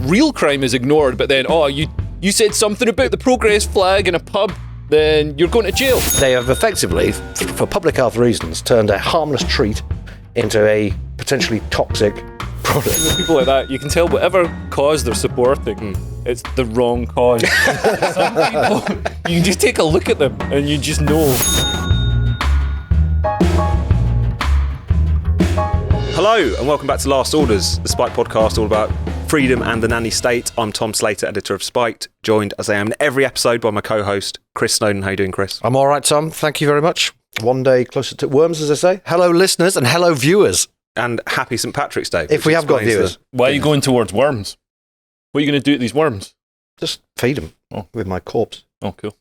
real crime is ignored, but then, you said something about the progress flag in a pub, then you're going to jail. They have effectively, for public health reasons, turned a harmless treat into a potentially toxic product. With people like that, you can tell whatever cause they're supporting, it's the wrong cause. Some people, you can just take a look at them and you just know. Hello and welcome back to Last Orders, the Spike podcast all about freedom and the nanny-state. I'm Tom Slater, editor of Spiked, joined as I am in every episode by my co-host, Chris Snowdon. How you doing, Chris? I'm all right, Tom. Thank you very much. One day closer to worms, as I say. Hello, listeners, and hello, viewers. And happy St. Patrick's Day. If we have got viewers. Why are you going towards worms? What are you going to do to these worms? Just feed them with my corpse. Oh, cool.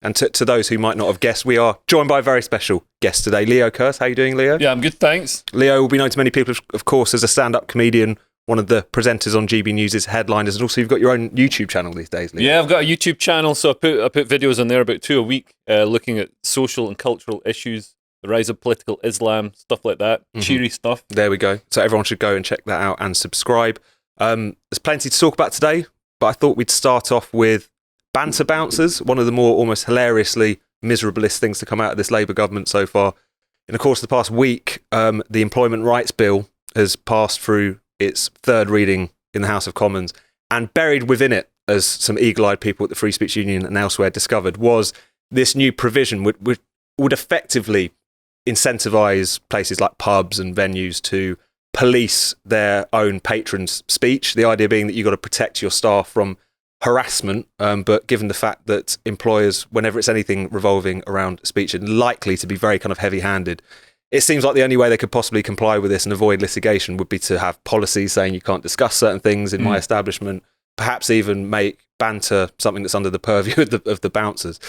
And to those who might not have guessed, we are joined by a very special guest today, Leo Kearse. How are you doing, Leo? Yeah, I'm good, thanks. Leo will be known to many people, of course, as a stand-up comedian, one of the presenters on GB News' headliners, and also you've got your own YouTube channel these days, Leo. Yeah, I've got a YouTube channel, so I put videos on there about 2 a week, looking at social and cultural issues, the rise of political Islam, stuff like that, cheery stuff. There we go. So everyone should go and check that out and subscribe. There's plenty to talk about today, but I thought we'd start off with Banter bouncers, one of the more almost hilariously miserablest things to come out of this Labour government so far. In the course of the past week, the Employment Rights Bill has passed through its third reading in the House of Commons, and buried within it, as some eagle-eyed people at the Free Speech Union and elsewhere discovered, was this new provision which would effectively incentivise places like pubs and venues to police their own patrons' speech. The idea being that you've got to protect your staff from harassment, but given the fact that employers, whenever it's anything revolving around speech, are likely to be very kind of heavy-handed, it seems like the only way they could possibly comply with this and avoid litigation would be to have policies saying you can't discuss certain things in my establishment, perhaps even make banter something that's under the purview of the bouncers.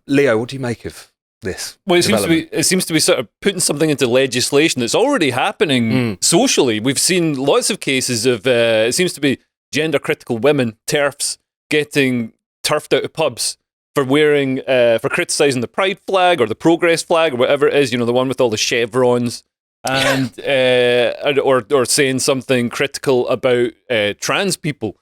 Leo, what do you make of this? Well, it seems to be sort of putting something into legislation that's already happening socially. We've seen lots of cases of, it seems to be gender-critical women, TERFs, getting turfed out of pubs for wearing, for criticising the pride flag or the progress flag or whatever it is, you know, the one with all the chevrons, and or saying something critical about trans people.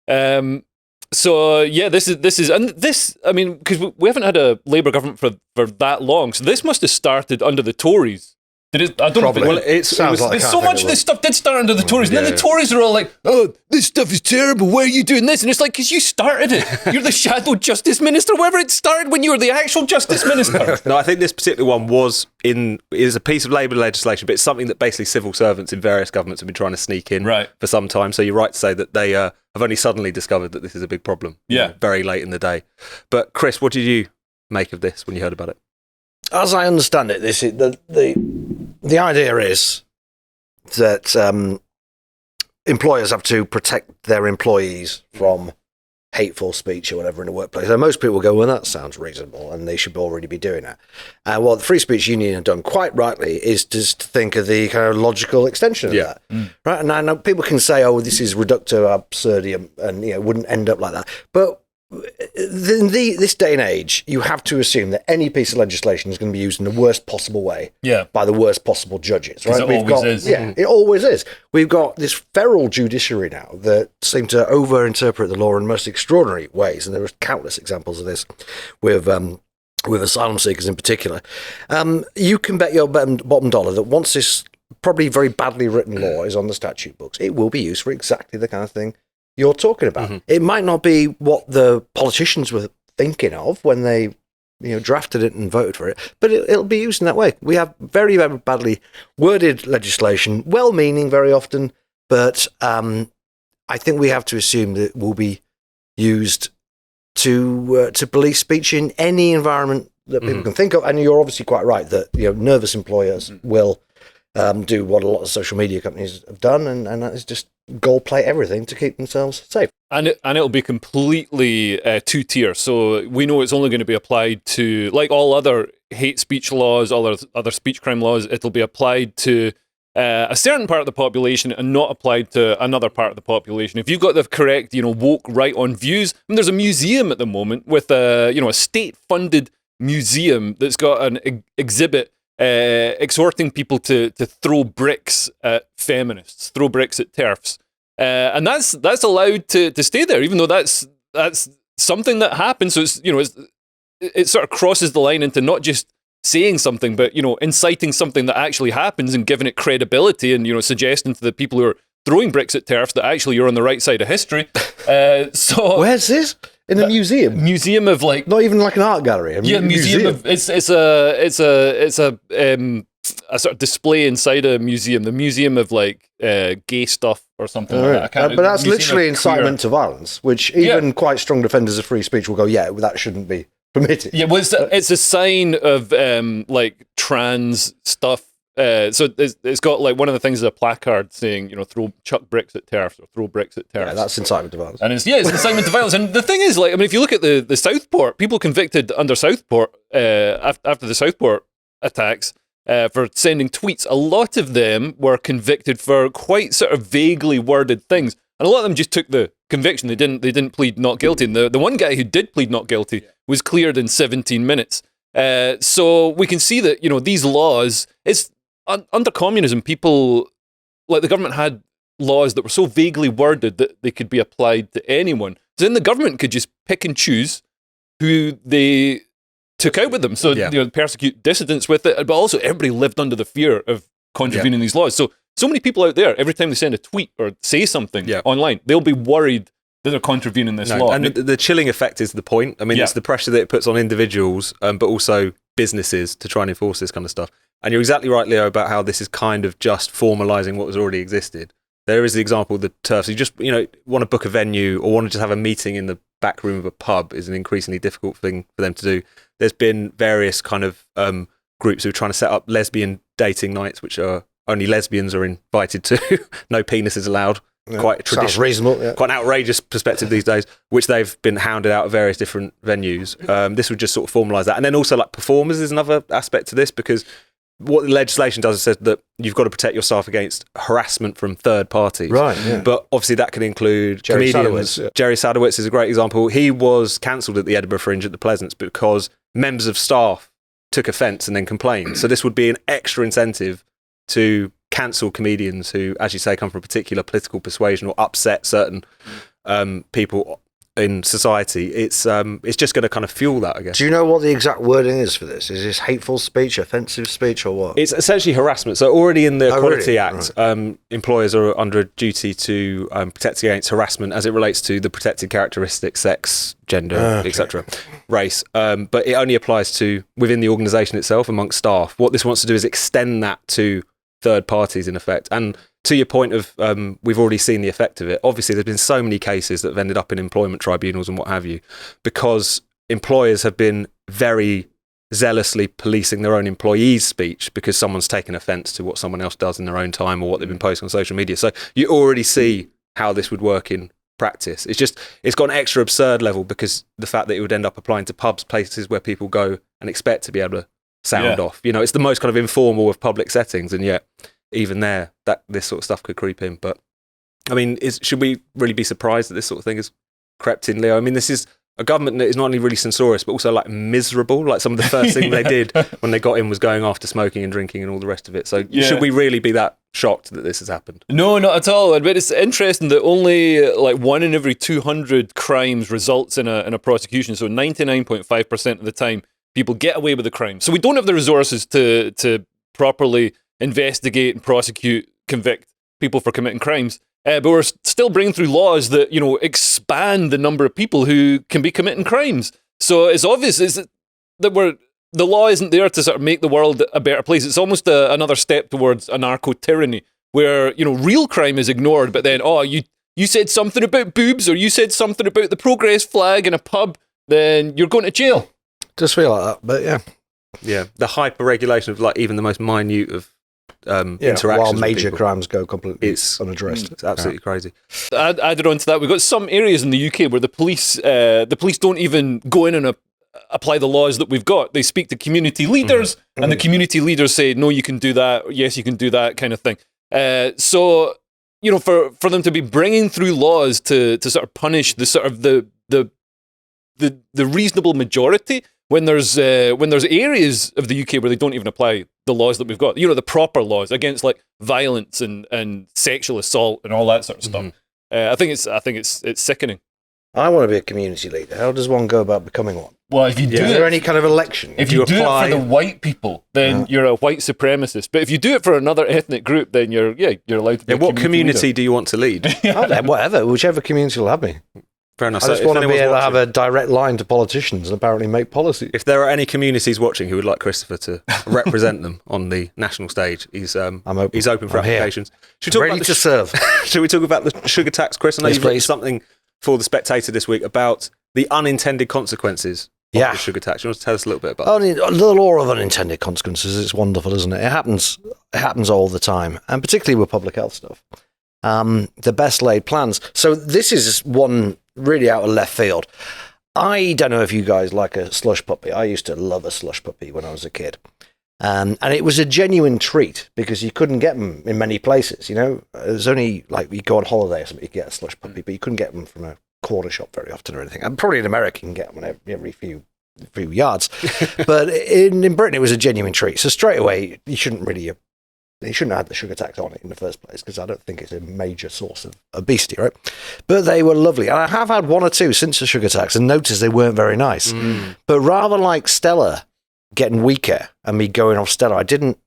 So yeah, this is, and this, I mean, because we haven't had a Labour government for that long, so this must have started under the Tories. I don't know. Well, it sounds like there's so much of this stuff did start under the Tories, and then the Tories are all like, "Oh, this stuff is terrible. Why are you doing this?" And it's like, because you started it. You're the shadow justice minister. Whatever, it started when you were the actual justice minister. No, I think this particular one is a piece of Labour legislation, but it's something that basically civil servants in various governments have been trying to sneak in for some time. So you're right to say that they have only suddenly discovered that this is a big problem. Yeah, very late in the day. But Chris, what did you make of this when you heard about it? As I understand it, the idea is that employers have to protect their employees from hateful speech or whatever in the workplace. And most people go, well, that sounds reasonable, and they should already be doing that. What the Free Speech Union have done quite rightly is just to think of the kind of logical extension of that. Right? And I know people can say, oh, this is reductive absurdum, and it wouldn't end up like that. But in this day and age, you have to assume that any piece of legislation is going to be used in the worst possible way by the worst possible judges. Right? It always is. Yeah, it always is. We've got this feral judiciary now that seem to over-interpret the law in most extraordinary ways, and there are countless examples of this with asylum seekers in particular. You can bet your bottom dollar that once this probably very badly written law is on the statute books, it will be used for exactly the kind of thing you're talking about. It might not be what the politicians were thinking of when they drafted it and voted for it, but it'll be used in that way. We have very, very badly worded legislation, well-meaning very often, but I think we have to assume that it will be used to police speech in any environment that people can think of. And you're obviously quite right that nervous employers will do what a lot of social media companies have done, and that is just gold plate everything to keep themselves safe. And it'll be completely two-tier. So we know it's only going to be applied to, like all other hate speech laws, all other speech crime laws, it'll be applied to a certain part of the population and not applied to another part of the population. If you've got the correct, woke right-on views, there's a museum at the moment with a state-funded museum that's got an exhibit exhorting people to throw bricks at feminists, throw bricks at TERFs. and that's allowed to stay there, even though that's something that happens. So it sort of crosses the line into not just saying something, but inciting something that actually happens and giving it credibility, and suggesting to the people who are throwing bricks at TERFs that actually you're on the right side of history. So where's this? In a museum? Museum of like, not even like an art gallery. Museum of it's a sort of display inside a museum. The Museum of like gay stuff or something like that. But that's literally incitement to violence, which even quite strong defenders of free speech will go, that shouldn't be permitted. Yeah, well, it's a sign of like trans stuff. So it's got like one of the things is a placard saying, chuck bricks at TERFs or throw bricks at TERFs. Yeah, that's incitement to violence. And it's incitement to violence. And the thing is, like, I mean, if you look at the Southport, people convicted under Southport after the Southport attacks for sending tweets, a lot of them were convicted for quite sort of vaguely worded things, and a lot of them just took the conviction. They didn't plead not guilty. And the one guy who did plead not guilty was cleared in 17 minutes. So we can see that these laws, it's under communism, people, like the government had laws that were so vaguely worded that they could be applied to anyone. So then the government could just pick and choose who they took out with them. So persecute dissidents with it, but also everybody lived under the fear of contravening these laws. So many people out there, every time they send a tweet or say something online, they'll be worried that they're contravening this law. And the chilling effect is the point. I mean, it's the pressure that it puts on individuals, but also businesses to try and enforce this kind of stuff. And you're exactly right, Leo, about how this is kind of just formalising what has already existed. There is the example of the TERFs. You just want to book a venue or want to just have a meeting in the back room of a pub is an increasingly difficult thing for them to do. There's been various kind of groups who are trying to set up lesbian dating nights, which are only lesbians are invited to. No penises allowed. Quite traditional, sounds reasonable. Quite an outrageous perspective these days, which they've been hounded out of various different venues. This would just sort of formalise that. And then also like performers is another aspect to this, because what the legislation does is says that you've got to protect yourself against harassment from third parties. Right, yeah. But obviously that can include Jerry comedians. Sadowitz, Jerry Sadowitz is a great example. He was cancelled at the Edinburgh Fringe at the Pleasance because members of staff took offence and then complained. So this would be an extra incentive to cancel comedians who, as you say, come from a particular political persuasion or upset certain people in society. It's just going to kind of fuel that, I guess. Do you know what the exact wording is for this? Is this hateful speech, offensive speech, or what? It's essentially harassment. So already in the Equality Act, employers are under a duty to protect against harassment as it relates to the protected characteristics, sex, gender, etc., race. But it only applies to within the organisation itself, amongst staff. What this wants to do is extend that to third parties, in effect. And to your point of we've already seen the effect of it. Obviously, there's been so many cases that have ended up in employment tribunals and what have you, because employers have been very zealously policing their own employees' speech because someone's taken offence to what someone else does in their own time or what they've been posting on social media. So you already see how this would work in practice. It's got an extra absurd level because the fact that it would end up applying to pubs, places where people go and expect to be able to sound off. It's the most kind of informal of public settings, and yet even there, that this sort of stuff could creep in. But I mean, should we really be surprised that this sort of thing has crept in, Leo? I mean, this is a government that is not only really censorious, but also like miserable. Like some of the first thing they did when they got in was going after smoking and drinking and all the rest of it. So should we really be that shocked that this has happened? No, not at all. But it's interesting that only like 1 in every 200 crimes results in a prosecution. So 99.5% of the time, people get away with the crime. So we don't have the resources to properly investigate and prosecute, convict people for committing crimes. But we're still bringing through laws that, expand the number of people who can be committing crimes. So it's obvious that the law isn't there to sort of make the world a better place. It's almost another step towards anarcho-tyranny, where, real crime is ignored, but then, you said something about boobs, or you said something about the progress flag in a pub, then you're going to jail. Does feel like that, but yeah. Yeah, the hyper-regulation of like even the most minute of interactions while with major people. crimes go completely unaddressed. It's absolutely crazy. Added on to that, we've got some areas in the UK where the police don't even go in and apply the laws that we've got. They speak to community leaders, and the community leaders say, no, you can do that, yes, you can do that, kind of thing. So, for them to be bringing through laws to sort of punish the sort of the reasonable majority, when there's areas of the UK where they don't even apply the laws that we've got, the proper laws against like violence and sexual assault and all that sort of stuff. I think it's sickening. I want to be a community leader. How does one go about becoming one? Well, if you do Is there any kind of election? if you do it for the white people, then you're a white supremacist. But if you do it for another ethnic group, then you're allowed to be a what community do you want to lead? Whatever, whichever community will have me. Fair enough. I just want to be able to have a direct line to politicians and apparently make policy. If there are any communities watching who would like Christopher to represent them on the national stage, he's open. He's open for applications. Should we talk ready to serve. Should we talk about the sugar tax, Chris? I know you've written something for The Spectator this week about the unintended consequences of the sugar tax. You want to tell us a little bit about that? The law of unintended consequences is wonderful, isn't it? It happens all the time, and particularly with public health stuff. The best laid plans. So this is one really out of left field. I don't know if you guys like a slush puppy. I used to love a slush puppy when I was a kid. And it was a genuine treat because you couldn't get them in many places, It was only like you go on holiday or something, you get a slush puppy, but you couldn't get them from a corner shop very often or anything. And probably in America you can get them every few yards. But in Britain it was a genuine treat. So straight away you shouldn't have had the sugar tax on it in the first place because I don't think it's a major source of obesity, right? But they were lovely. And I have had one or two since the sugar tax and noticed they weren't very nice. But rather like Stella getting weaker and me going off Stella, I didn't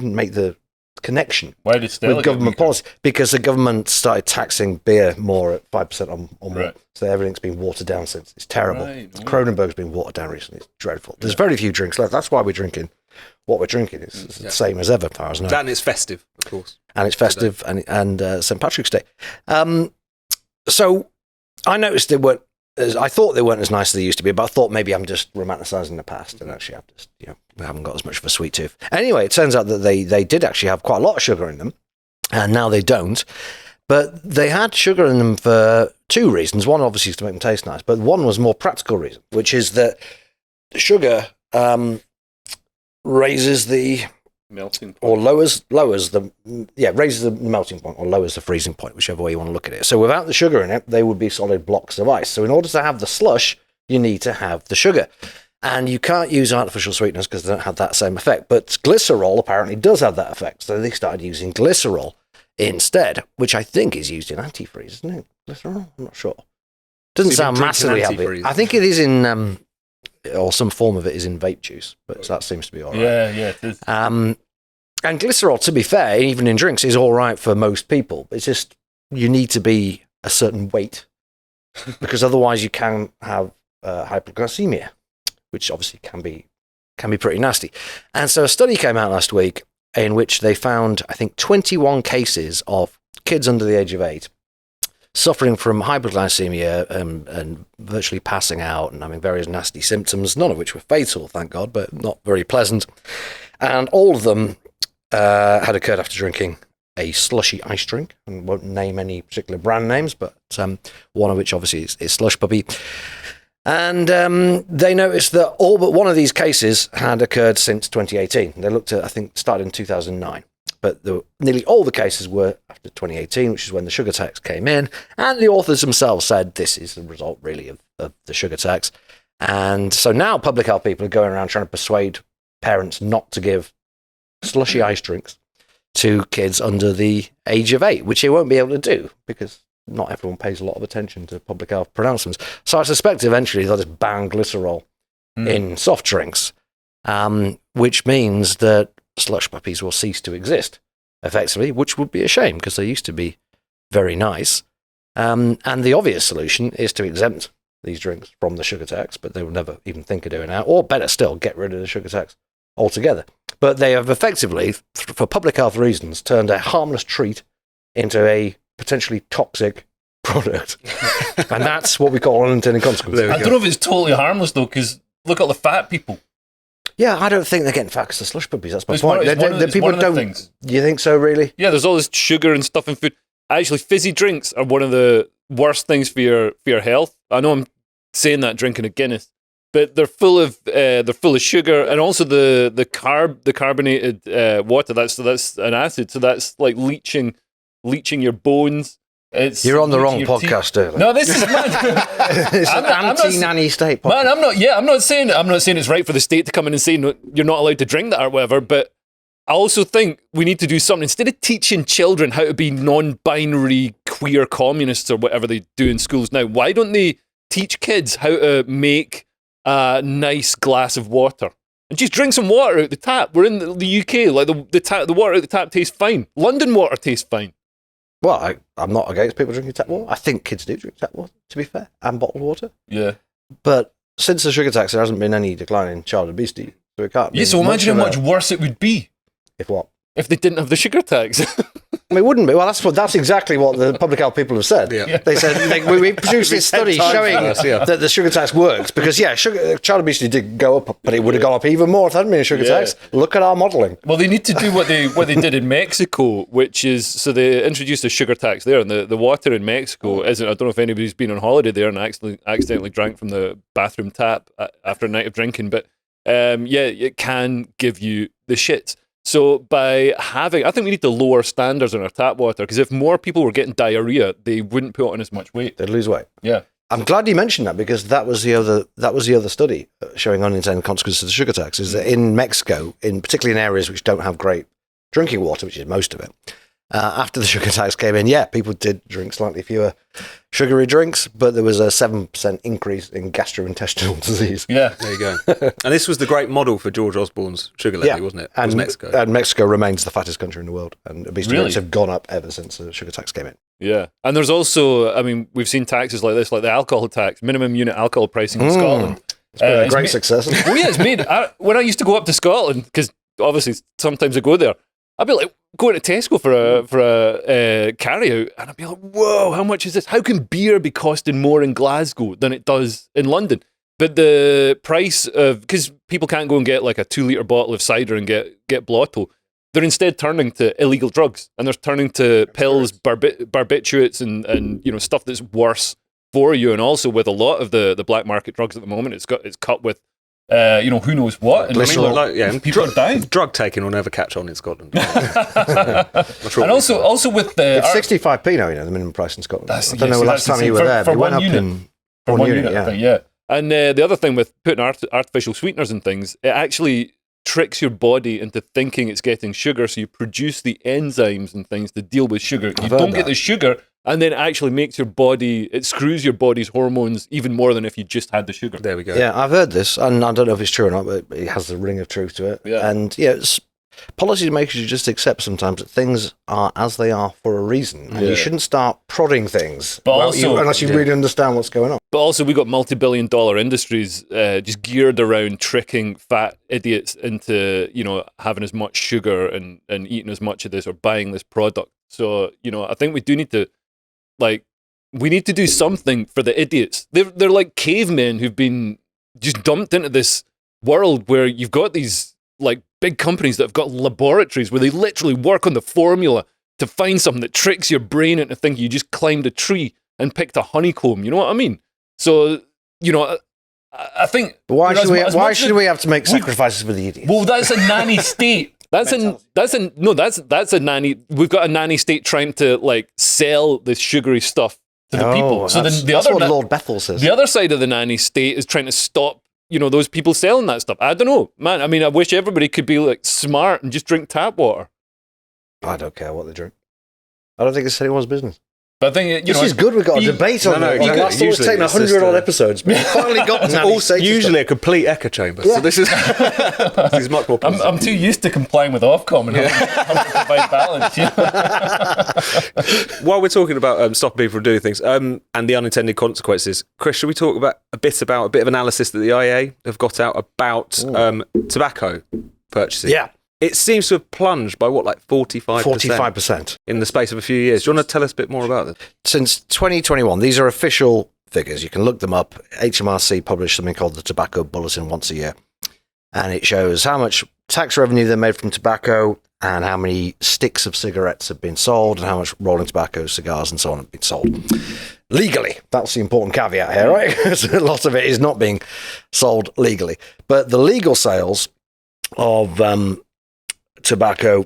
make the connection with government policy because the government started taxing beer more at 5% on more. Right. So everything's been watered down since. It's terrible. Right. Kronenberg's been watered down recently. It's dreadful. There's very few drinks left. That's why we're drinking. What we're drinking is the same as ever, as far as I know. And it's festive, of course. And it's festive and St. Patrick's Day. So I noticed I thought they weren't as nice as they used to be, but I thought maybe I'm just romanticising the past and actually we haven't got as much of a sweet tooth. Anyway, it turns out that they did actually have quite a lot of sugar in them, and now they don't. But they had sugar in them for two reasons. One, obviously, is to make them taste nice, but one was a more practical reason, which is that sugar raises the melting point. Or raises the melting point or lowers the freezing point, whichever way you want to look at it. So without the sugar in it, they would be solid blocks of ice. So in order to have the slush, you need to have the sugar. And you can't use artificial sweeteners because they don't have that same effect. But glycerol apparently does have that effect. So they started using glycerol instead, which I think is used in antifreeze, isn't it? Glycerol? I'm not sure. Doesn't sound massively healthy. I think it is in... or some form of it is in vape juice, but that seems to be all right. Yeah, it is. And glycerol, to be fair, even in drinks, is all right for most people. It's just you need to be a certain weight because otherwise you can have hypoglycemia, which obviously can be pretty nasty. And so a study came out last week in which they found, I think, 21 cases of kids under the age of 8 suffering from hypoglycemia and virtually passing out and having various nasty symptoms, none of which were fatal, thank God, but not very pleasant. And all of them had occurred after drinking a slushy ice drink, and won't name any particular brand names, but one of which obviously is Slush Puppy. And they noticed that all but one of these cases had occurred since 2018. They looked at, I think, started in 2009. But nearly all the cases were after 2018, which is when the sugar tax came in. And the authors themselves said this is the result, really, of the sugar tax. And so now public health people are going around trying to persuade parents not to give slushy ice drinks to kids under the age of 8, which they won't be able to do because not everyone pays a lot of attention to public health pronouncements. So I suspect eventually they'll just ban glycerol in soft drinks, which means that slush puppies will cease to exist, effectively, which would be a shame because they used to be very nice. And the obvious solution is to exempt these drinks from the sugar tax, but they will never even think of doing that. Or better still, get rid of the sugar tax altogether. But they have effectively, for public health reasons, turned a harmless treat into a potentially toxic product. And that's what we call unintended consequences. I don't know if it's totally harmless, though, because look at the fat people. Yeah, I don't think they're getting fat because they're slush puppies. That's my point. People don't. You think so, really? Yeah, there's all this sugar and stuff in food. Actually, fizzy drinks are one of the worst things for your health. I know I'm saying that drinking a Guinness, but they're full of sugar and also the carbonated water. That's an acid, so that's like leaching your bones. You're on the wrong podcast, Sterling. No, this is mad. It's an anti-nanny-state podcast. Man, I'm not saying it's right for the state to come in and say no, you're not allowed to drink that or whatever. But I also think we need to do something. Instead of teaching children how to be non-binary queer communists or whatever they do in schools now, why don't they teach kids how to make a nice glass of water? And just drink some water out the tap. We're in the UK. Like the water out the tap tastes fine. London water tastes fine. Well, I'm not against people drinking tap water. I think kids do drink tap water, to be fair, and bottled water. Yeah. But since the sugar tax, there hasn't been any decline in child obesity. So it can't be. Yeah, so imagine how much worse it would be. If what? If they didn't have the sugar tax. I mean, it wouldn't be. Well, that's exactly what the public health people have said. Yeah. They said we produced this study showing that the sugar tax works because, child obesity did go up, but it would have gone up even more if there hadn't been a sugar tax. Look at our modelling. Well, they need to do what they did in Mexico, which is, so they introduced a sugar tax there, and the water in Mexico isn't, I don't know if anybody's been on holiday there and accidentally drank from the bathroom tap after a night of drinking, but it can give you the shits. So I think we need to lower standards on our tap water, because if more people were getting diarrhea, they wouldn't put on as much weight. They'd lose weight. Yeah. I'm glad you mentioned that, because that was the other study showing unintended consequences of the sugar tax, is that in Mexico, particularly in areas which don't have great drinking water, which is most of it, after the sugar tax came in, people did drink slightly fewer sugary drinks, but there was a 7% increase in gastrointestinal disease. Yeah. There you go. And this was the great model for George Osborne's sugar levy, wasn't it? And was Mexico. And Mexico remains the fattest country in the world, and obesity rates have gone up ever since the sugar tax came in. Yeah. And there's also, I mean, we've seen taxes like this, like the alcohol tax, minimum unit alcohol pricing in Scotland. It's been a great success. Well, yeah, it's made. When I used to go up to Scotland, because obviously sometimes I go there, I'd be like going to Tesco for a carry out, and I'd be like, "Whoa, how much is this? How can beer be costing more in Glasgow than it does in London?" But the price of, because people can't go and get like a 2-litre bottle of cider and get blotto, they're instead turning to illegal drugs, and they're turning to pills, barbiturates, and stuff that's worse for you. And also with a lot of the black market drugs at the moment, it's cut with. Who knows what? And people are dying. Drug taking will never catch on in Scotland. And also with the... It's 65p now, the minimum price in Scotland. I don't know the last time you were there, but it went up in one unit. Yeah. And the other thing with putting artificial sweeteners and things, it actually tricks your body into thinking it's getting sugar, so you produce the enzymes and things to deal with sugar. You don't get the sugar, and then it actually makes your body, it screws your body's hormones even more than if you just had the sugar. There we go. Yeah, I've heard this, and I don't know if it's true or not, but it has the ring of truth to it. Yeah. And policy makes you just accept sometimes that things are as they are for a reason, and you shouldn't start prodding things unless you really understand what's going on. But also, we got multi-billion-dollar industries just geared around tricking fat idiots into having as much sugar and eating as much of this or buying this product. So I think we do need to we need to do something for the idiots. They're like cavemen who've been just dumped into this world where you've got these big companies that have got laboratories where they literally work on the formula to find something that tricks your brain into thinking you just climbed a tree and picked a honeycomb. You know what I mean? So, I think... But why should we have to make sacrifices for the idiots? Well, that's a nanny-state. That's a nanny. We've got a nanny-state trying to sell this sugary stuff to the people. So then that's what Lord Bethel says. The other side of the nanny-state is trying to stop those people selling that stuff. I don't know, man. I mean, I wish everybody could be smart and just drink tap water. I don't care what they drink. I don't think it's anyone's business. But I think this is good. We've got a debate on it. It's always taken 100 odd episodes, but finally got usually a complete echo chamber. So this is much more positive. I'm too used to complying with Ofcom and having to provide balance. While we're talking about stopping people from doing things and the unintended consequences, Chris, should we talk about a bit of analysis that the IA have got out about tobacco purchasing? Yeah. It seems to have plunged by 45%? 45% in the space of a few years. Do you want to tell us a bit more about this? Since 2021, these are official figures. You can look them up. HMRC publish something called the Tobacco Bulletin once a year, and it shows how much tax revenue they made from tobacco and how many sticks of cigarettes have been sold and how much rolling tobacco, cigars and so on have been sold legally. That's the important caveat here, right? Because a lot of it is not being sold legally. But the legal sales of tobacco,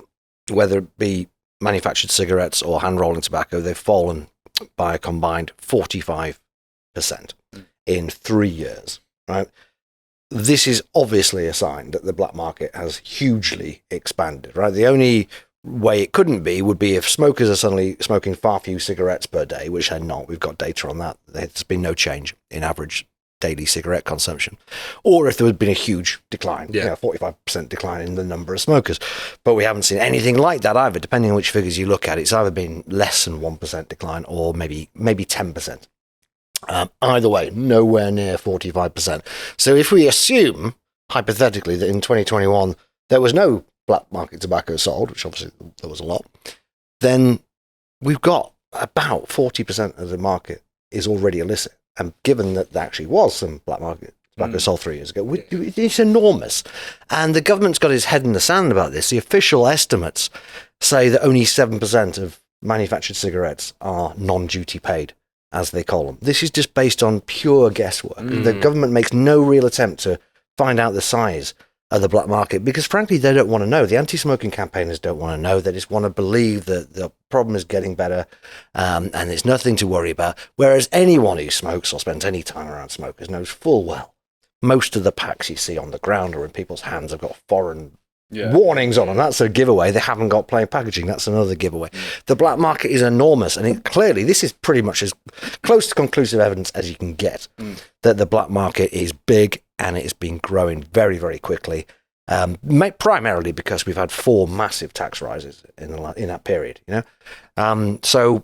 whether it be manufactured cigarettes or hand-rolling tobacco, they've fallen by a combined 45% in 3 years, right? this is obviously a sign that the black market has hugely expanded, right? The only way it couldn't be would be if smokers are suddenly smoking far few cigarettes per day, which they're not. We've got data on that. There's been no change in average daily cigarette consumption, or if there had been a huge decline, 45% decline in the number of smokers. But we haven't seen anything like that either. Depending on which figures you look at, it's either been less than 1% decline or maybe 10%. Either way, nowhere near 45%. So if we assume, hypothetically, that in 2021 there was no black market tobacco sold, which obviously there was a lot, then we've got about 40% of the market is already illicit. And given that there actually was some black market tobacco sold 3 years ago, it's enormous. And the government's got its head in the sand about this. The official estimates say that only 7% of manufactured cigarettes are non-duty paid, as they call them. This is just based on pure guesswork. The government makes no real attempt to find out the size of the black market because, frankly, they don't want to know. The anti-smoking campaigners don't want to know. They just want to believe that the problem is getting better and there's nothing to worry about. Whereas anyone who smokes or spends any time around smokers knows full well most of the packs you see on the ground or in people's hands have got foreign warnings on them. That's a giveaway. They haven't got plain packaging. That's another giveaway. The black market is enormous, and clearly this is pretty much as close to conclusive evidence as you can get that the black market is big and it has been growing very, very quickly, primarily because we've had 4 massive tax rises in that period. So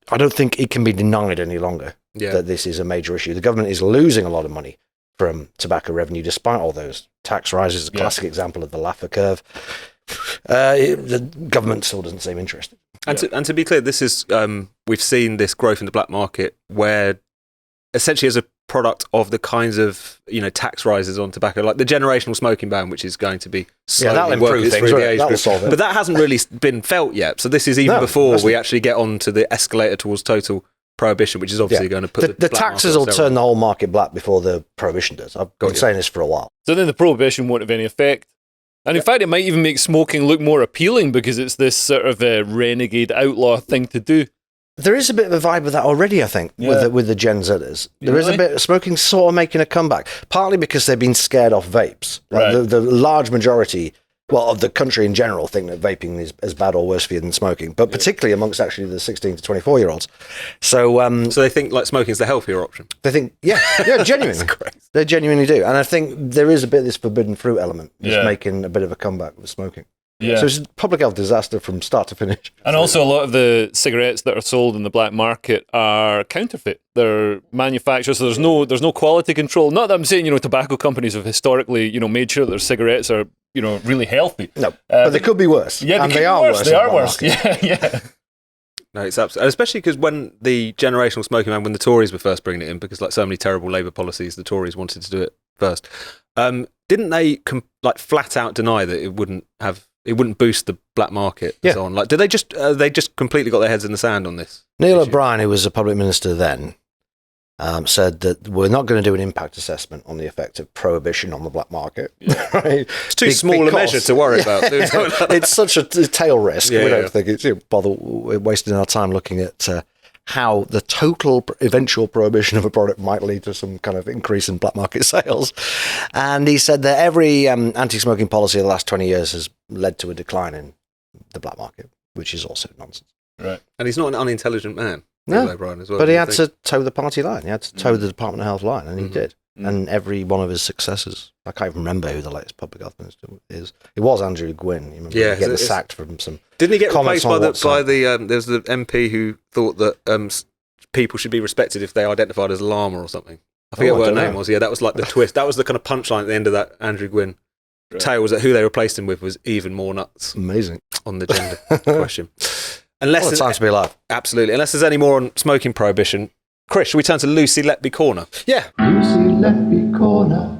I don't think it can be denied any longer that this is a major issue. The government is losing a lot of money from tobacco revenue, despite all those tax rises. A classic example of the Laffer curve. The government still doesn't seem interested. And to be clear, this is we've seen this growth in the black market, where essentially as a product of the kinds of tax rises on tobacco, like the generational smoking ban, which is going to be slowly working through the age group. But that hasn't really been felt yet. So this is even before we actually get on to the escalator towards total prohibition, which is obviously going to put the taxes will turn the whole market black before the prohibition does. I've been saying this for a while. So then the prohibition won't have any effect. And in fact, it might even make smoking look more appealing because it's this sort of a renegade outlaw thing to do. There is a bit of a vibe of that already, I think, with the Gen Zers. There is a bit of smoking sort of making a comeback, partly because they've been scared off vapes. Right? The large majority, of the country in general, think that vaping is as bad or worse for you than smoking, but particularly amongst actually the 16 to 24-year-olds. So they think like smoking is the healthier option. They think, genuinely. They genuinely do. And I think there is a bit of this forbidden fruit element that's making a bit of a comeback with smoking. Yeah. So it's a public health disaster from start to finish. And also a lot of the cigarettes that are sold in the black market are counterfeit. They're manufactured, so there's no quality control. Not that I'm saying, tobacco companies have historically, made sure that their cigarettes are, really healthy. No, but they could be worse. Yeah, and they are worse. They are worse. Yeah. No, it's absolutely, especially because when the generational smoking ban, when the Tories were first bringing it in, because like so many terrible Labour policies, the Tories wanted to do it first. Didn't they flat out deny that it wouldn't boost the black market and so on? Like, did they just completely got their heads in the sand on this? Neil O'Brien, who was a public minister then, said that we're not going to do an impact assessment on the effect of prohibition on the black market. Right? It's too small a measure to worry about. It's such a tail risk. We don't think it's bother wasting our time looking at how the total eventual prohibition of a product might lead to some kind of increase in black market sales. And he said that every anti-smoking policy of the last 20 years has led to a decline in the black market, which is also nonsense. Right. And he's not an unintelligent man. No, O'Brien as well, but he had to toe the party line. He had to toe the Department of Health line, and he did. And every one of his successors, I can't even remember who the latest public health minister is. It was Andrew Gwynn. You remember he getting sacked from some. Didn't he get replaced by the there's the MP who thought that people should be respected if they identified as a llama or something? I forget what her name was. Yeah, that was like the twist. That was the kind of punchline at the end of that Andrew Gwynn tale, was that who they replaced him with was even more nuts. Amazing. On the gender question. Unless it's time to be alive. Absolutely. Unless there's any more on smoking prohibition. Chris, should we turn to Lucy Letby Corner? Yeah. Lucy Letby Corner.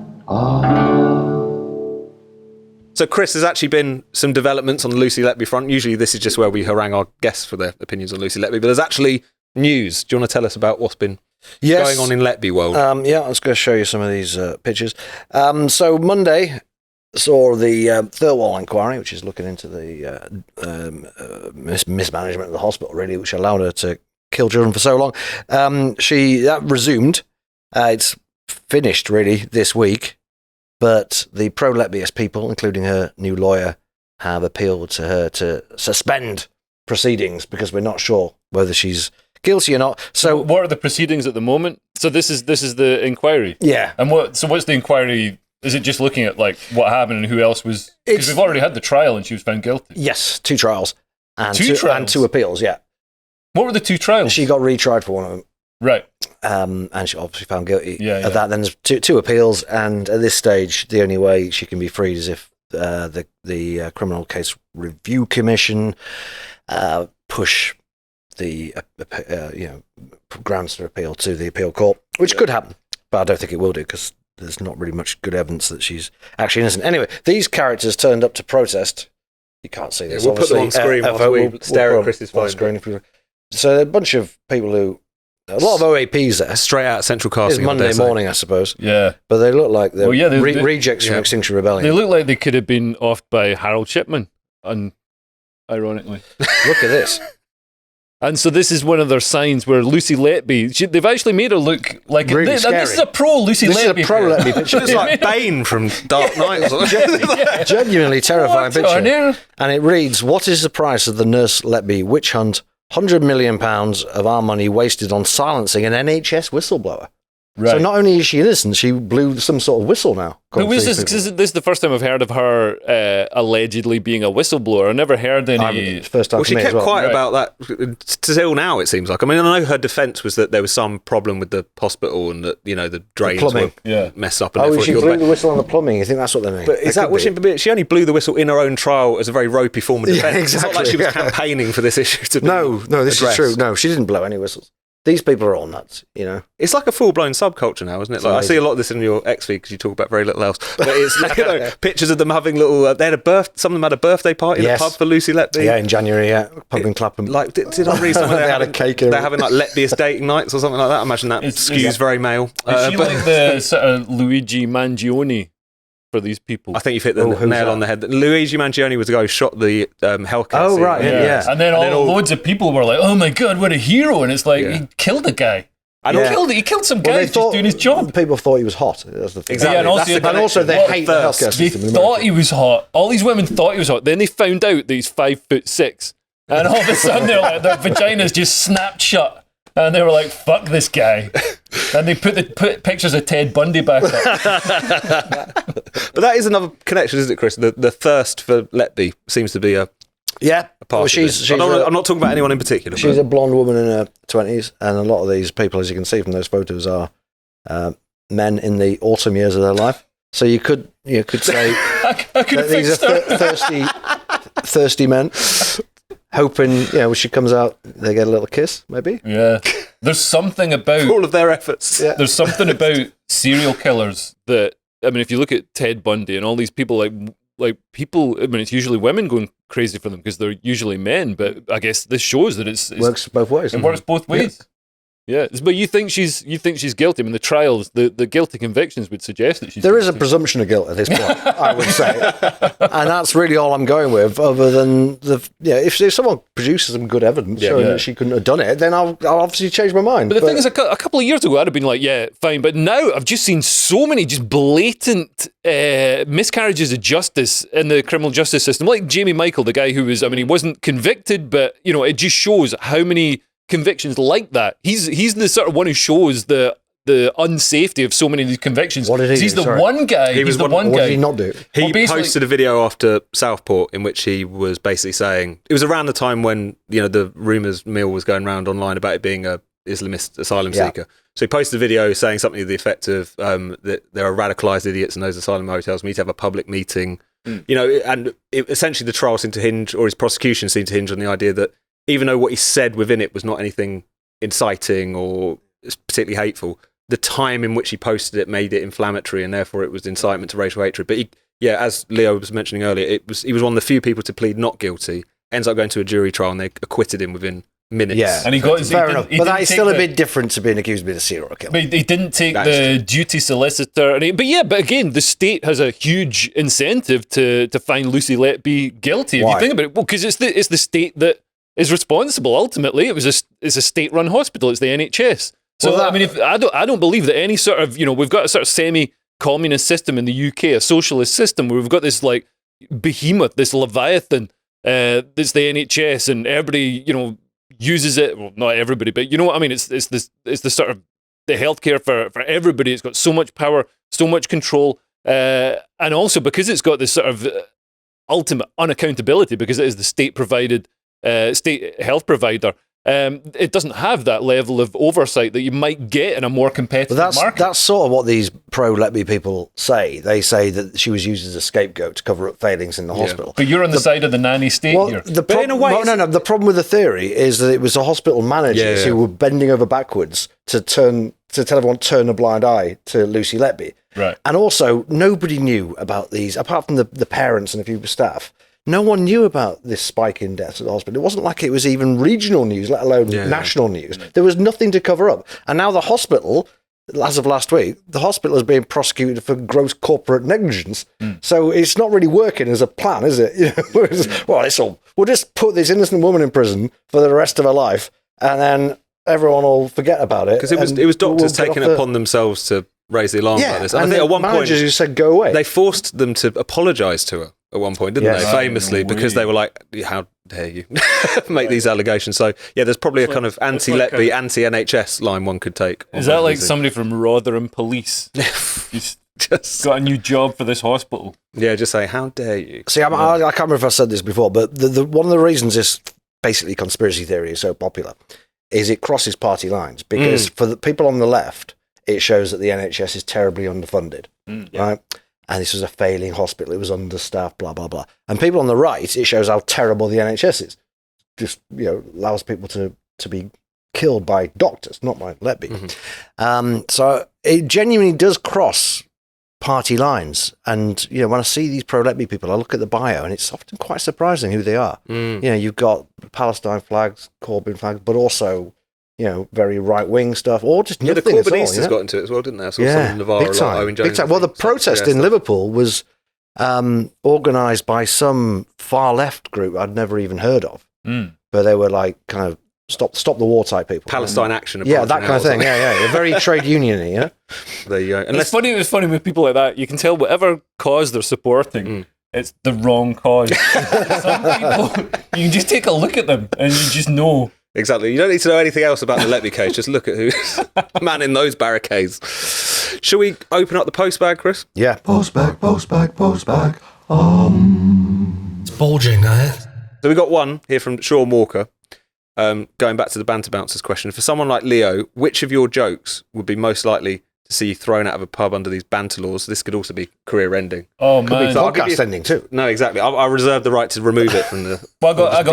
So, Chris, there's actually been some developments on the Lucy Letby front. Usually this is just where we harangue our guests for their opinions on Lucy Letby, but there's actually news. Do you want to tell us about what's been going on in Letby world? I was going to show you some of these pictures. So Monday saw the Thirlwall inquiry, which is looking into the mismanagement of the hospital, really, which allowed her to kill children for so long. That resumed. It's finished really this week, but the pro-Letbyist people, including her new lawyer, have appealed to her to suspend proceedings because we're not sure whether she's guilty or not. So what are the proceedings at the moment? So this is the inquiry. Yeah. And what's the inquiry? Is it just looking at like what happened and who else was? Because we've already had the trial and she was found guilty. Yes, 2 trials. And Two trials? And 2 appeals, yeah. What were the 2 trials? She got retried for one of them. Right. And she obviously found guilty of that. Then there's two appeals, and at this stage, the only way she can be freed is if the Criminal Case Review Commission push the grounds for appeal to the appeal court, which could happen, but I don't think it will do because there's not really much good evidence that she's actually innocent. Anyway, these characters turned up to protest. You can't see this. We'll put them on screen while we stare at Chris's phone. So a bunch of people who, a lot of OAPs there. Straight out of Central Casting. It's Monday morning, I suppose. Yeah. But they look like they're they rejects from Extinction Rebellion. They look like they could have been offed by Harold Shipman, ironically. Look at this. And so this is one of their signs where Lucy Letby, they've actually made her look like really this is a pro Lucy Letby. This is a pro Letby picture. It's like Bane from Dark Knight. Genuinely terrifying picture. And it reads, "What is the price of the Nurse Letby witch hunt? £100 million of our money wasted on silencing an NHS whistleblower." Right. So not only is she innocent, she blew some sort of whistle now. Who is this? This is the first time I've heard of her allegedly being a whistleblower. I never heard any. First time well, she kept quiet about that till now, it seems like. I mean, I know her defence was that there was some problem with the hospital and that, the drains were messed up. And she blew the whistle on the plumbing. You think that's what they mean? But is that what she only blew the whistle in her own trial as a very ropey form of defence? Yeah, exactly. It's not like she was campaigning for this issue to be No, this is true. No, she didn't blow any whistles. These people are all nuts, It's like a full-blown subculture now, isn't it? Like, I see a lot of this in your X feed because you talk about very little else. But it's pictures of them having little. They had some of them had a birthday party at the pub for Lucy Letby. Yeah, in January. Yeah, pub in Clapham. Like, did I read somewhere they had a cake? They're having like Letbyist dating nights or something like that. I imagine that skews very male. Is she like the sort of Luigi Mangione for these people? I think you've hit the nail on the head. Luigi Mangione was the guy who shot the Hellcat. Oh, right, yeah. And then loads of people were like, "Oh my god, what a hero!" And it's like he killed a guy. He killed some guy just doing his job. People thought he was hot. That's the thing. Exactly. Yeah, and also they hate the healthcare system. They thought he was hot. All these women thought he was hot. Then they found out that he's 5'6", and all of a sudden they're like, their vaginas just snapped shut, and they were like, "Fuck this guy," and they put pictures of Ted Bundy back up. But that is another connection, isn't it, Chris? The thirst for Letby seems to be a part of it. I'm not talking about anyone in particular. She's a blonde woman in her 20s, and a lot of these people, as you can see from those photos, are men in the autumn years of their life. So you could say that these are thirsty men, hoping when she comes out, they get a little kiss, maybe. Yeah, there's something about all of their efforts. Yeah. There's something about serial killers that, I mean, if you look at Ted Bundy and all these people, like people, I mean, it's usually women going crazy for them because they're usually men, but I guess this shows that it works both ways. It works both ways. Yeah, but you think she's guilty? I mean, the trials, the guilty convictions would suggest that she's There guilty. is a presumption of guilt at this point, I would say, and that's really all I'm going with. Other than if someone produces some good evidence showing that she couldn't have done it, then I'll obviously change my mind. But the thing is, a couple of years ago, I'd have been like, yeah, fine. But now I've just seen so many just blatant miscarriages of justice in the criminal justice system, like Jamie Michael, the guy who was, I mean, he wasn't convicted, but it just shows how many convictions like that. He's the sort of one who shows the unsafety of so many of these convictions. What did he do? He's the one guy. He's the one guy. What did he not do? He posted a video after Southport in which he was basically saying, it was around the time when the rumours mill was going around online about it being a Islamist asylum seeker. So he posted a video saying something to the effect of that there are radicalised idiots in those asylum hotels. We need to have a public meeting. And essentially the trial seemed to hinge, or his prosecution seemed to hinge on the idea that even though what he said within it was not anything inciting or particularly hateful, the time in which he posted it made it inflammatory, and therefore it was incitement to racial hatred. But as Leo was mentioning earlier, he was one of the few people to plead not guilty, ends up going to a jury trial, and they acquitted him within minutes. Yeah, and he got fair enough. But that is still a bit different to being accused of being a serial killer. But he didn't take the duty solicitor. But again, the state has a huge incentive to find Lucy Letby guilty. If you think about it, because it's the state that is responsible. Ultimately, it's a state-run hospital. It's the NHS. So Well, I mean, if I don't believe that any sort of we've got a sort of semi-communist system in the UK, a socialist system where we've got this like behemoth, this leviathan, that's the NHS, and everybody uses it. Well, not everybody, but you know what I mean. It's the sort of the healthcare for everybody. It's got so much power, so much control, and also because it's got this sort of ultimate unaccountability, because it is the state-provided state health provider. It doesn't have that level of oversight that you might get in a more competitive market. That's sort of what these pro-Letby people say. They say that she was used as a scapegoat to cover up failings in the hospital. But you're on the side of the nanny-state here. The problem with the theory is that it was the hospital managers who were bending over backwards to tell everyone turn a blind eye to Lucy Letby. Right. And also, nobody knew about these, apart from the parents and a few staff. No one knew about this spike in deaths at the hospital. It wasn't like it was even regional news, let alone national news. There was nothing to cover up. And now the hospital, as of last week, the hospital is being prosecuted for gross corporate negligence. So it's not really working as a plan, is it? We'll just put this innocent woman in prison for the rest of her life, and then everyone will forget about it. Because it was doctors taking it upon themselves to raise the alarm about this. And I think at one point, who said go away. They forced them to apologise to her at one point, didn't they? Famously, because they were like, how dare you make these allegations. So, yeah, there's probably a kind of anti-Letby, anti-NHS line one could take. Is that like somebody from Rotherham Police? just got a new job for this hospital. Yeah, just say, how dare you? See, I can't remember if I said this before, but one of the reasons this basically conspiracy theory is so popular is it crosses party lines. Because for the people on the left, it shows that the NHS is terribly underfunded, right? And this was a failing hospital. It was understaffed, blah, blah, blah. And people on the right, it shows how terrible the NHS is. Just, allows people to be killed by doctors, not by Letby. So it genuinely does cross party lines. And, when I see these pro-Letby people, I look at the bio and it's often quite surprising who they are. You've got Palestine flags, Corbyn flags, but also very right-wing stuff, or just nothing the at all. Corbynistas got into it as well, didn't they? I saw some in Navarre, big time. Owen Jones, Big time. Well, the protest in Liverpool was organised by some far-left group I'd never even heard of, but they were like kind of stop the war type people. Palestine Action. Yeah, that kind of thing. Yeah. Very trade union-y, yeah. There you go. It's funny with people like that. You can tell whatever cause they're supporting, it's the wrong cause. Some people, you can just take a look at them and you just know. Exactly. You don't need to know anything else about the Letby case. Just look at who's manning those barricades. Shall we open up the postbag, Chris? Yeah. Postbag. It's bulging, that. So we got one here from Sean Walker. Going back to the banter bouncers question. For someone like Leo, which of your jokes would be most likely to see you thrown out of a pub under these banter laws? This could also be career-ending. Oh, man. Podcast ending too. No, exactly. I reserve the right to remove it from the... I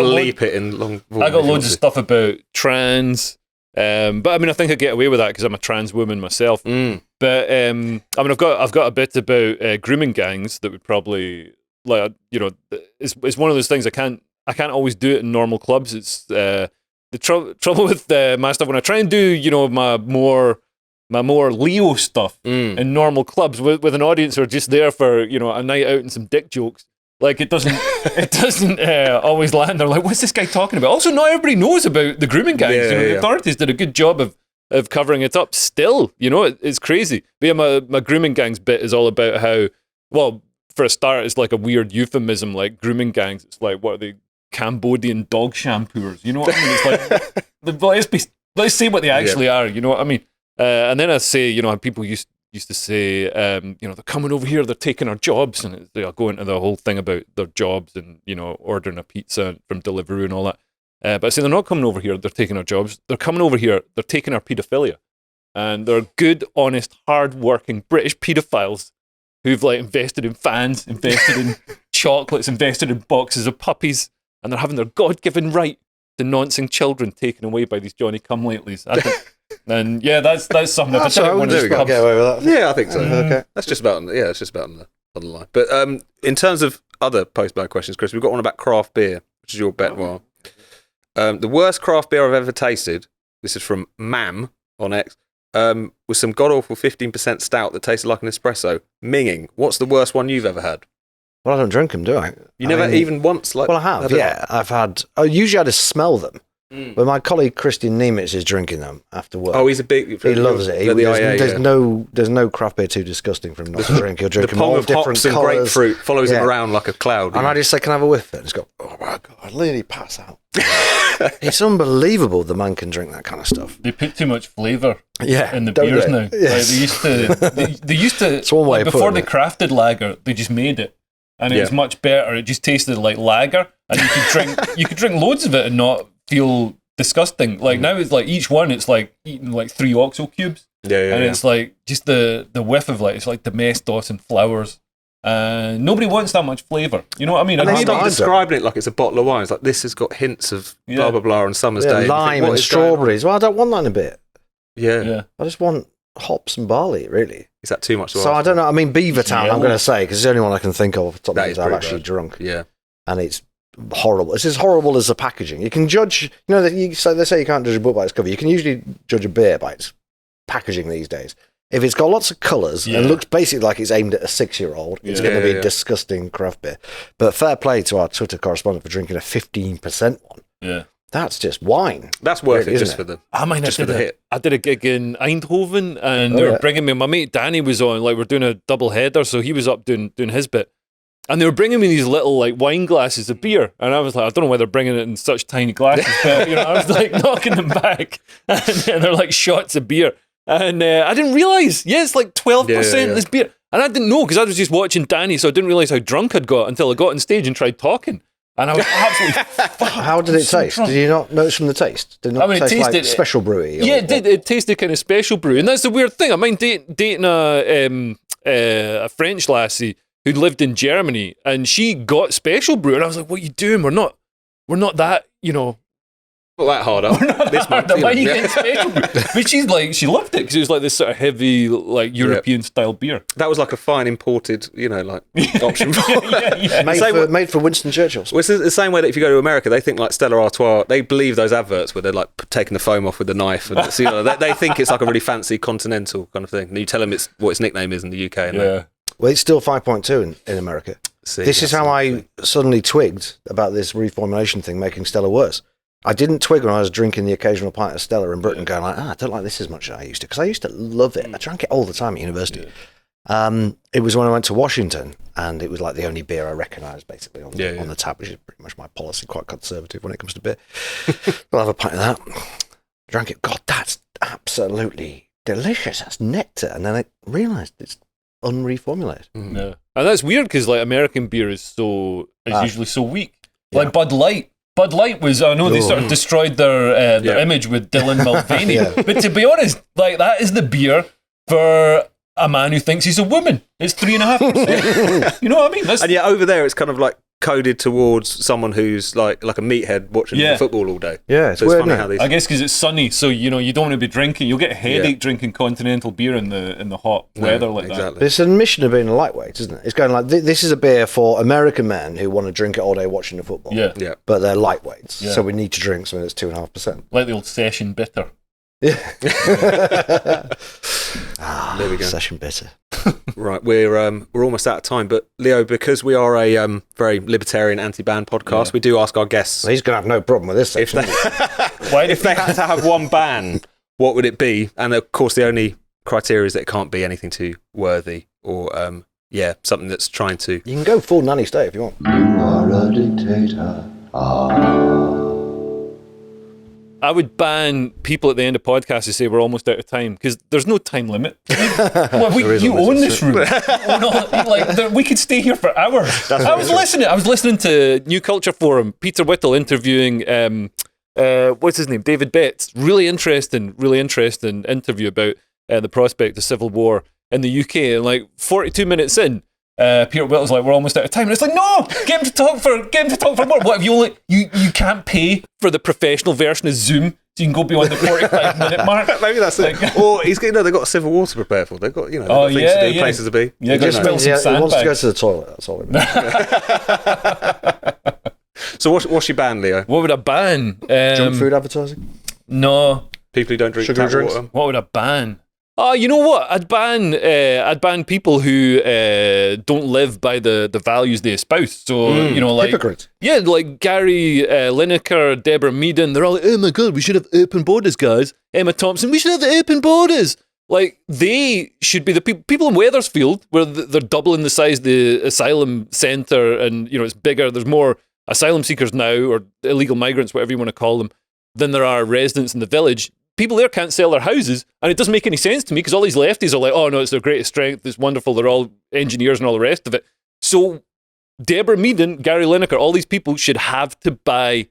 got loads of stuff about trans, but I mean, I think I get away with that because I'm a trans woman myself. But I mean, I've got a bit about grooming gangs that would probably it's one of those things I can't always do it in normal clubs. It's the trouble with my stuff when I try and do my more Leo stuff in normal clubs with an audience who are just there for a night out and some dick jokes. Like it doesn't always land. They're like, what's this guy talking about? Also, not everybody knows about the grooming gangs. The authorities did a good job of covering it up. Still, it's crazy. But yeah, my grooming gangs bit is all about how, well, for a start, it's like a weird euphemism, like grooming gangs. It's like, what are they? Cambodian dog shampooers. You know what I mean? It's like, let's say what they actually are. You know what I mean? And then I say, people used to say, they're coming over here, they're taking our jobs, and they'll go into the whole thing about their jobs and, ordering a pizza from Deliveroo and all that. But I say they're not coming over here, they're taking our jobs. They're coming over here, they're taking our paedophilia. And they're good, honest, hard-working British paedophiles who've invested in fans, invested in chocolates, invested in boxes of puppies, and they're having their God-given right to noncing children taken away by these Johnny-come-latelys. And yeah, that's something. That's right, we get away with that. Yeah, I think so. Okay, that's just about it's just about on the line. But in terms of other postbag questions, Chris, we've got one about craft beer, which is your bet noir. The worst craft beer I've ever tasted. This is from Mam on X. Was some god awful 15% stout that tasted like an espresso. Minging. What's the worst one you've ever had? Well, I don't drink them, do I? You never even once? Well, I have. Yeah, I've had. Usually, I just smell them. But my colleague Christian Niemitz is drinking them after work. Oh, he's a big. He loves it. There's no craft beer too disgusting for him not to drink. He'll drink them all of different hops and colours. grapefruit follows him around like a cloud. And I just say, can I have a whiff of it? And he's got, oh my God, I nearly pass out. It's unbelievable the man can drink that kind of stuff. They put too much flavour in the don't beers they? now. Yes. Like they used to It's one way of before putting they it. crafted lager, they just made it. And it was much better. It just tasted like lager. And you could drink loads of it and not feel disgusting. Like now it's like each one it's like eating like 3 OXO cubes. And it's like just the whiff of like it's like Domestos and flowers. Nobody wants that much flavour. You know what I mean? And they I start don't. describing it like it's a bottle of wine. It's like, this has got hints of blah, blah, blah on summer's day. And you lime think, what and is going on? strawberries. Well, I don't want that in a bit. Yeah. I just want hops and barley, really. Is that too much to So ask I don't know. I mean, Beavertown, I'm Yeah. going to say, because it's the only one I can think of off the top of my That head is I've pretty actually bad. drunk. Yeah. And it's horrible. It's as horrible as the packaging. You can judge, they say you can't judge a book by its cover. You can usually judge a beer by its packaging these days. If it's got lots of colours and looks basically like it's aimed at a 6-year-old, it's going to be disgusting craft beer. But fair play to our Twitter correspondent for drinking a 15% one. Yeah. That's just wine. That's worth Really, it just isn't for it? the just for the hit. I did a gig in Eindhoven and they were bringing me, my mate Danny was on, like we're doing a double header, so he was up doing his bit. And they were bringing me these little like wine glasses of beer. And I was like, I don't know why they're bringing it in such tiny glasses, but I was like knocking them back. And they're like shots of beer. And I didn't realise, it's like 12% this beer. And I didn't know because I was just watching Danny, so I didn't realise how drunk I'd got until I got on stage and tried talking. And I was absolutely fucked. How did it taste? Did you not notice from the taste? Did it not taste like special brewy? Yeah, it did. It tasted kind of special brew. And that's the weird thing. I mind dating a French lassie who lived in Germany and she got special brew. And I was like, what are you doing? We're not that, Not that hard up. This month. Why are you getting special brew? But she's like, she loved it because it was like this sort of heavy, like European style beer. That was like a fine imported, like option. Made for Winston Churchill. Well, it's the same way that if you go to America, they think like Stella Artois, they believe those adverts where they're like taking the foam off with a knife. And it's, they think it's like a really fancy continental kind of thing. And you tell them what its nickname is in the UK. And Well, it's still 5.2 in America. This is how I suddenly twigged about this reformulation thing making Stella worse. I didn't twig when I was drinking the occasional pint of Stella in Britain going like, I don't like this as much as I used to. Because I used to love it. I drank it all the time at university. It was when I went to Washington and it was like the only beer I recognised basically on the tab, which is pretty much my policy, quite conservative when it comes to beer. I'll have a pint of that. Drank it. God, that's absolutely delicious. That's nectar. And then I realised it's unreformulated. Yeah. And that's weird because like American beer is usually so weak. Like Bud Light. Bud Light was, I know they sort of destroyed their image with Dylan Mulvaney, but to be honest, like that is the beer for a man who thinks he's a woman. It's 3.5%. You know what I mean? And yet over there, it's kind of like coded towards someone who's like a meathead watching football all day. Yeah, it's so weird, funny how these. I guess because it's sunny, so you don't want to be drinking. You'll get a headache drinking continental beer in the hot weather like that. It's an admission of being a lightweight, isn't it? It's going like this is a beer for American men who want to drink it all day watching the football. Yeah. But they're lightweights, so we need to drink something that's 2.5%. Like the old session bitter. Yeah. There we go. Session bitter. Right, we're almost out of time, but Leo, because we are a very libertarian anti-ban podcast, we do ask our guests Well, he's going to have no problem with this section. if they had to have one ban, what would it be? And of course, the only criteria is that it can't be anything too worthy or something that's trying to. You can go full nanny-state if you want. You are a dictator. I would ban people at the end of podcasts who say we're almost out of time because there's no time limit. You own this room. We could stay here for hours. I was listening to New Culture Forum, Peter Whittle interviewing what's his name, David Betts. Really interesting interview about the prospect of civil war in the UK. And like 42 minutes in, Peter Whittle's like, we're almost out of time. And it's like, no, get him to talk for more. What if you can't pay for the professional version of Zoom so you can go beyond the 45-minute mark? Maybe that's it. Or they've got a civil war to prepare for. They've got they've got things to do, places to be. Yeah, He just means he wants to go sandbags. to the toilet. That's all it means. So what's your ban, Leo? What would I ban? Junk food advertising? No. People who don't drink Sugar tap drinks? water. What would I ban? You know what? I'd ban people who don't live by the values they espouse. So like hypocrites. Yeah, like Gary Lineker, Deborah Meaden. They're all like, "Oh my god, we should have open borders, guys." Emma Thompson, we should have open borders. Like, they should be the people in Wethersfield, where they're doubling the size of the asylum centre, and it's bigger. There's more asylum seekers now, or illegal migrants, whatever you want to call them, than there are residents in the village. People there can't sell their houses, and it doesn't make any sense to me, because all these lefties are like, "Oh no, it's their greatest strength, it's wonderful, they're all engineers and all the rest of it." So Deborah Meaden, Gary Lineker, all these people should have to buy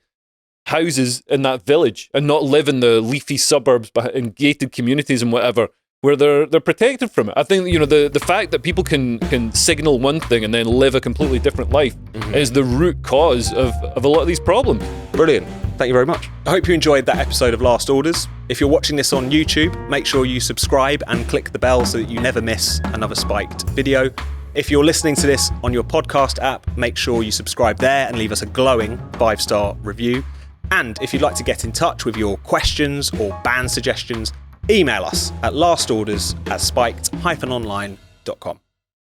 houses in that village and not live in the leafy suburbs in gated communities and whatever, where they're protected from it. I think the fact that people can signal one thing and then live a completely different life is the root cause of a lot of these problems. Brilliant. Thank you very much. I hope you enjoyed that episode of Last Orders. If you're watching this on YouTube, make sure you subscribe and click the bell so that you never miss another Spiked video. If you're listening to this on your podcast app, make sure you subscribe there and leave us a glowing 5-star review. And if you'd like to get in touch with your questions or ban suggestions, email us at lastorders@spiked-online.com.